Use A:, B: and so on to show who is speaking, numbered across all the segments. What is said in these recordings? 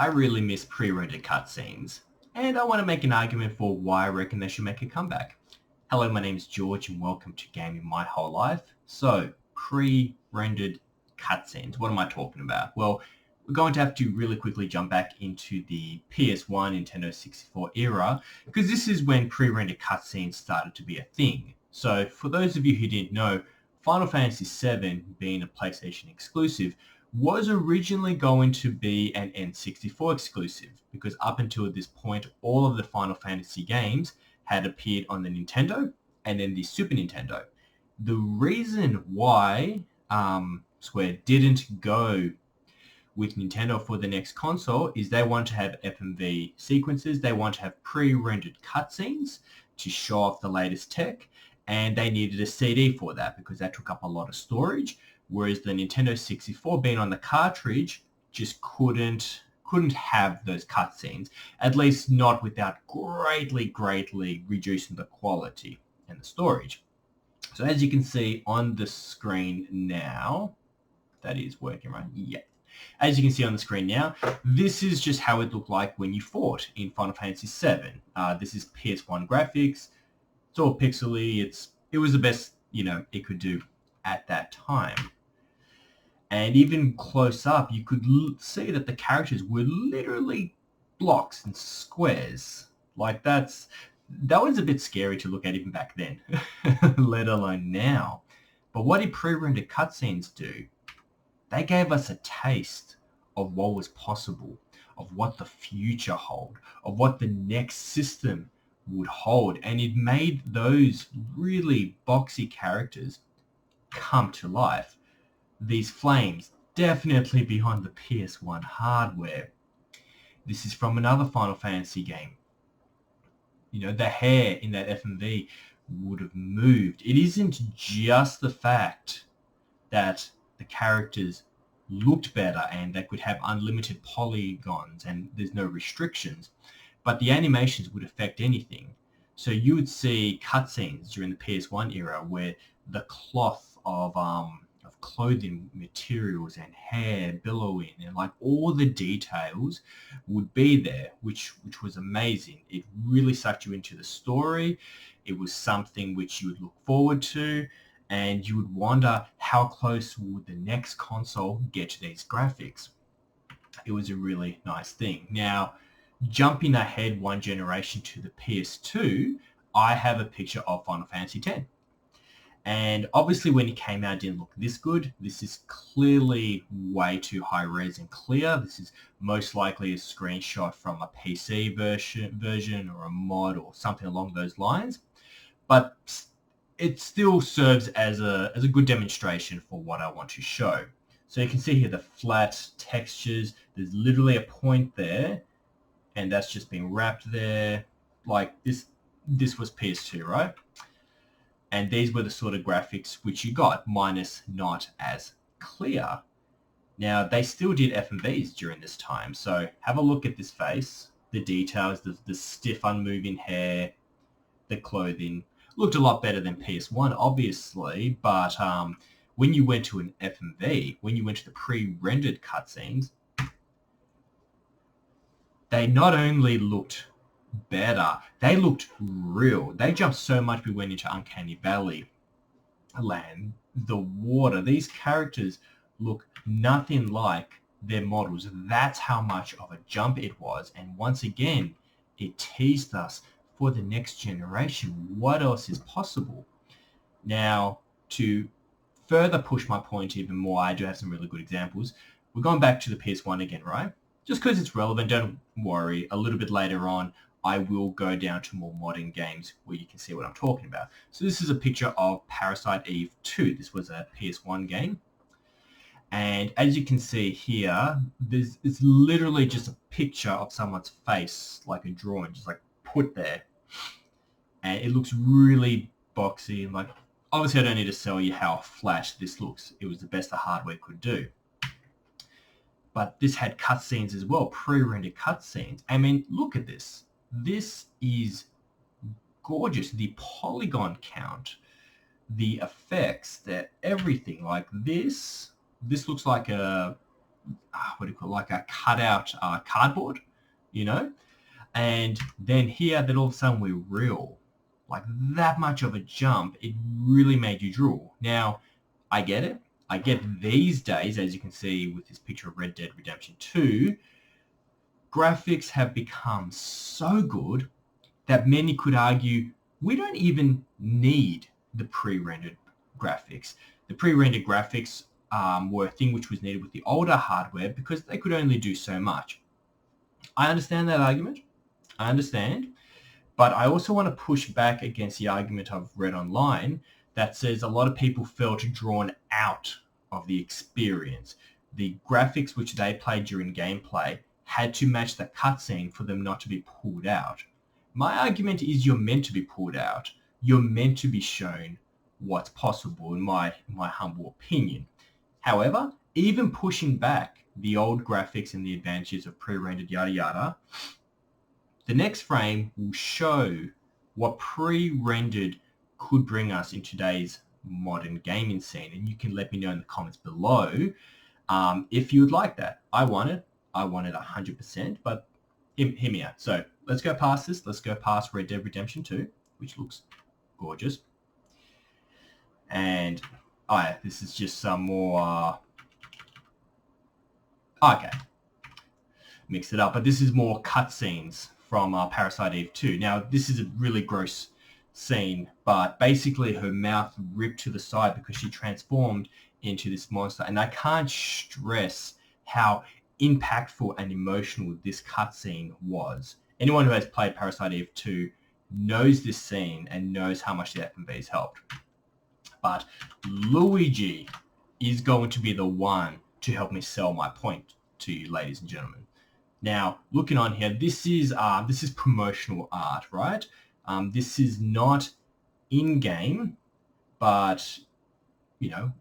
A: I really miss pre-rendered cutscenes, and I want to make an argument for why I reckon they should make a comeback. Hello, my name is George, and welcome to Gaming My Whole Life. So, pre-rendered cutscenes, what am I talking about? Well, we're going to have to really quickly jump back into the PS1, Nintendo 64 era, because this is when pre-rendered cutscenes started to be a thing. So, for those of you who didn't know, Final Fantasy VII, being a PlayStation exclusive, was originally going to be an N64 exclusive, because up until this point, all of the Final Fantasy games had appeared on the Nintendo and then the Super Nintendo. The reason why Square didn't go with Nintendo for the next console is they want to have FMV sequences, they want to have pre-rendered cutscenes to show off the latest tech, and they needed a CD for that because that took up a lot of storage, whereas the Nintendo 64 being on the cartridge just couldn't have those cutscenes, at least not without greatly reducing the quality and the storage. So as you can see on the screen now, that is working, right? Yeah. As you can see on the screen now, this is just how it looked like when you fought in Final Fantasy VII. This is PS1 graphics. It's all pixely. It was the best, it could do at that time. And even close up, you could see that the characters were literally blocks and squares. Like that was a bit scary to look at even back then, let alone now. But what did pre-rendered cutscenes do? They gave us a taste of what was possible, of what the future held, of what the next system would hold. And it made those really boxy characters come to life. These flames, definitely beyond the PS1 hardware. This is from another Final Fantasy game. The hair in that FMV would have moved. It isn't just the fact that the characters looked better and they could have unlimited polygons and there's no restrictions, but the animations would affect anything. So you would see cutscenes during the PS1 era where the cloth of clothing materials and hair billowing and like all the details would be there, which was amazing. It really sucked you into the story. It was something which you would look forward to, and you would wonder how close would the next console get to these graphics. It was a really nice thing. Now, jumping ahead one generation to the PS2, I have a picture of Final Fantasy X. And obviously when it came out, it didn't look this good. This is clearly way too high res and clear. This is most likely a screenshot from a PC version or a mod or something along those lines. But it still serves as a good demonstration for what I want to show. So you can see here the flat textures. There's literally a point there, and that's just been wrapped there. Like this was PS2, right? And these were the sort of graphics which you got, minus not as clear. Now, they still did FMVs during this time, so have a look at this face, the details, the stiff, unmoving hair, the clothing. Looked a lot better than PS1, obviously, but when you went to an FMV, when you went to the pre-rendered cutscenes, they not only looked better, they looked real. They jumped so much we went into Uncanny Valley land. The water, these characters look nothing like their models. That's how much of a jump it was. And once again, it teased us for the next generation. What else is possible? Now, to further push my point even more, I do have some really good examples. We're going back to the PS1 again, right? Just because it's relevant, don't worry. A little bit later on, I will go down to more modern games where you can see what I'm talking about. So this is a picture of Parasite Eve 2. This was a PS1 game. And as you can see here, it's literally just a picture of someone's face, like a drawing, just like put there. And it looks really boxy. And like, obviously I don't need to tell you how flash this looks. It was the best the hardware could do. But this had cutscenes as well, pre-rendered cutscenes. I mean, look at this. This is gorgeous. The polygon count, the effects, everything. Like this looks like a what do you call it, like a cutout cardboard, you know? And then here, that all of a sudden we're real. Like that much of a jump, it really made you drool. Now, I get it. I get these days, as you can see with this picture of Red Dead Redemption 2, graphics have become so good that many could argue we don't even need the pre-rendered graphics. The pre-rendered graphics were a thing which was needed with the older hardware because they could only do so much. I understand that argument. I understand. But I also want to push back against the argument I've read online that says a lot of people felt drawn out of the experience. The graphics which they played during gameplay had to match the cutscene for them not to be pulled out. My argument is you're meant to be pulled out. You're meant to be shown what's possible, in my humble opinion. However, even pushing back the old graphics and the advantages of pre-rendered yada yada, the next frame will show what pre-rendered could bring us in today's modern gaming scene. And you can let me know in the comments below if you would like that. I want it 100%, but hear me out. So let's go past this. Let's go past Red Dead Redemption 2, which looks gorgeous. And this is just some more... okay. Mix it up. But this is more cutscenes from Parasite Eve 2. Now, this is a really gross scene, but basically her mouth ripped to the side because she transformed into this monster. And I can't stress how impactful and emotional this cutscene was. Anyone who has played Parasite Eve 2 knows this scene and knows how much the FMVs helped. But Luigi is going to be the one to help me sell my point to you, ladies and gentlemen. Now, looking on here, this is promotional art, right? This is not in-game, but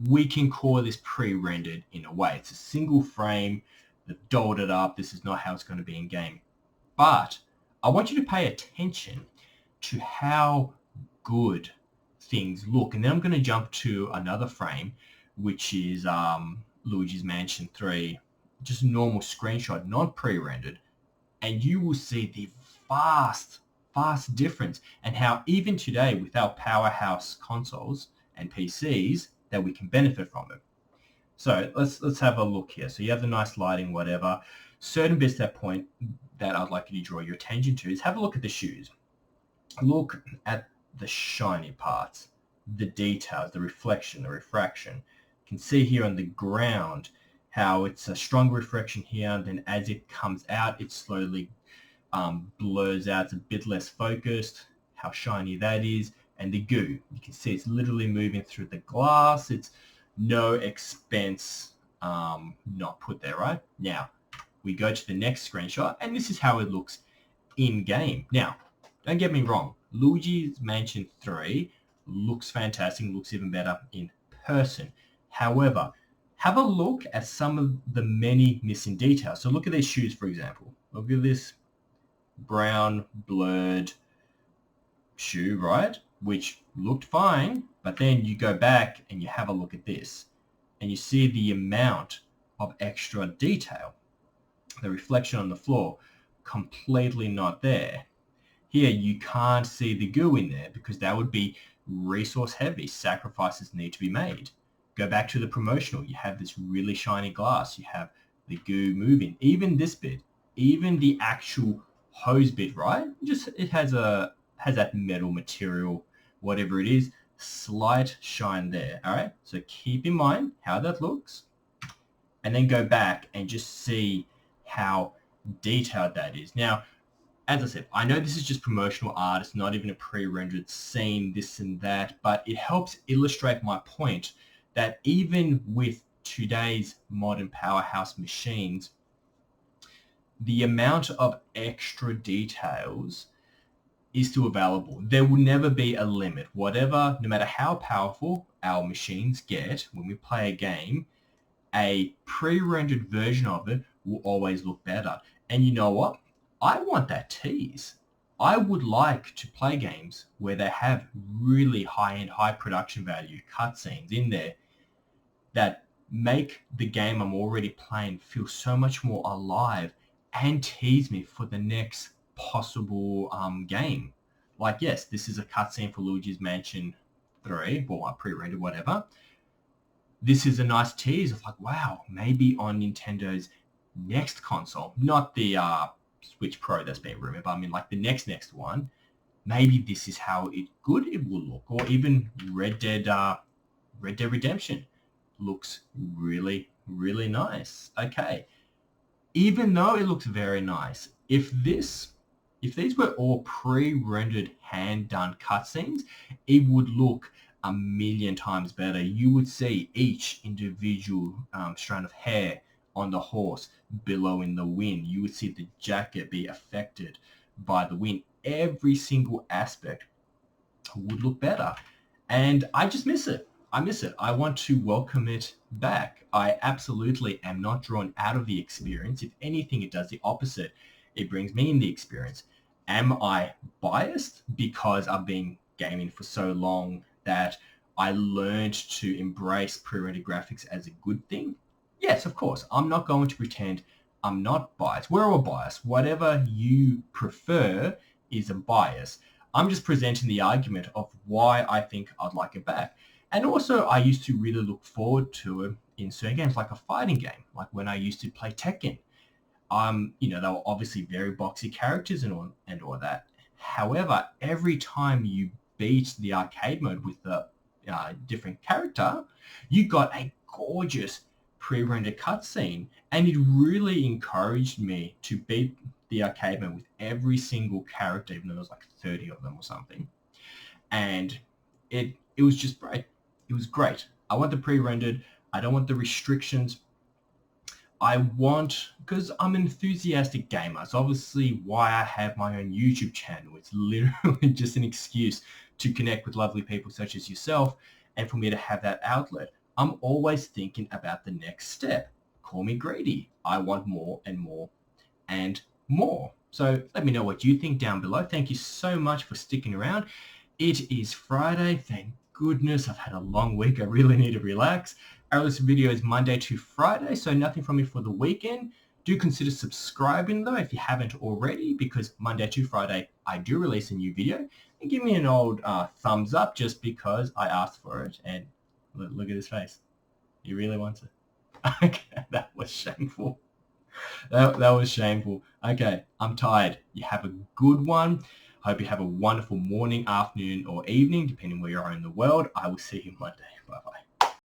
A: we can call this pre-rendered in a way. It's a single frame. They've dolled it up. This is not how it's going to be in-game. But I want you to pay attention to how good things look. And then I'm going to jump to another frame, which is Luigi's Mansion 3, just a normal screenshot, not pre-rendered. And you will see the vast difference and how even today with our powerhouse consoles and PCs that we can benefit from it. So let's have a look here. So you have the nice lighting, whatever. Certain bits that point that I'd like you to draw your attention to is have a look at the shoes. Look at the shiny parts, the details, the reflection, the refraction. You can see here on the ground how it's a strong refraction here, and then as it comes out, it slowly blurs out. It's a bit less focused, how shiny that is. And the goo, you can see it's literally moving through the glass. It's no expense not put there, right? Now, we go to the next screenshot, and this is how it looks in-game. Now, don't get me wrong, Luigi's Mansion 3 looks fantastic, looks even better in person. However, have a look at some of the many missing details. So look at these shoes, for example. Look at this brown, blurred shoe, right? Which looked fine, but then you go back and you have a look at this, and you see the amount of extra detail. The reflection on the floor, completely not there. Here, you can't see the goo in there because that would be resource heavy. Sacrifices need to be made. Go back to the promotional. You have this really shiny glass. You have the goo moving. Even this bit, even the actual hose bit, right? It has that metal material, whatever it is, slight shine there. All right. So keep in mind how that looks, and then go back and just see how detailed that is. Now, as I said, I know this is just promotional art. It's not even a pre-rendered scene, this and that, but it helps illustrate my point that even with today's modern powerhouse machines, the amount of extra details is still available. There will never be a limit. Whatever, no matter how powerful our machines get when we play a game, a pre-rendered version of it will always look better. And you know what? I want that tease. I would like to play games where they have really high-end, high production value cutscenes in there that make the game I'm already playing feel so much more alive and tease me for the next possible game. Like, yes, this is a cutscene for Luigi's Mansion 3, or I pre-rendered, whatever. This is a nice tease of like, wow, maybe on Nintendo's next console, not the Switch Pro that's being rumored, but I mean like the next one, maybe this is how it will look. Or even Red Dead Redemption looks really, really nice. Okay. Even though it looks very nice, if these were all pre-rendered hand-done cutscenes, it would look a million times better. You would see each individual strand of hair on the horse billow in the wind. You would see the jacket be affected by the wind. Every single aspect would look better. And I just miss it. I miss it. I want to welcome it back. I absolutely am not drawn out of the experience. If anything, it does the opposite. It brings me in the experience. Am I biased because I've been gaming for so long that I learned to embrace pre-rendered graphics as a good thing? Yes, of course. I'm not going to pretend I'm not biased. We're all biased. Whatever you prefer is a bias. I'm just presenting the argument of why I think I'd like it back. And also, I used to really look forward to it in certain games, like a fighting game, like when I used to play Tekken. They were obviously very boxy characters and all that. However, every time you beat the arcade mode with the different character, you got a gorgeous pre-rendered cutscene, and it really encouraged me to beat the arcade mode with every single character, even though there was like 30 of them or something. And it was just great. It was great. I want the pre-rendered. I don't want the restrictions. I want, because I'm an enthusiastic gamer, it's obviously why I have my own YouTube channel. It's literally just an excuse to connect with lovely people such as yourself and for me to have that outlet. I'm always thinking about the next step. Call me greedy. I want more and more and more. So let me know what you think down below. Thank you so much for sticking around. It is Friday. Thank goodness. I've had a long week. I really need to relax. I release videos Monday to Friday, so nothing from me for the weekend. Do consider subscribing though if you haven't already, because Monday to Friday I do release a new video. And give me an old thumbs up just because I asked for it. And look at his face. He really wants it. Okay, that was shameful. That was shameful. Okay, I'm tired. You have a good one. Hope you have a wonderful morning, afternoon, or evening, depending where you are in the world. I will see you Monday. Bye-bye.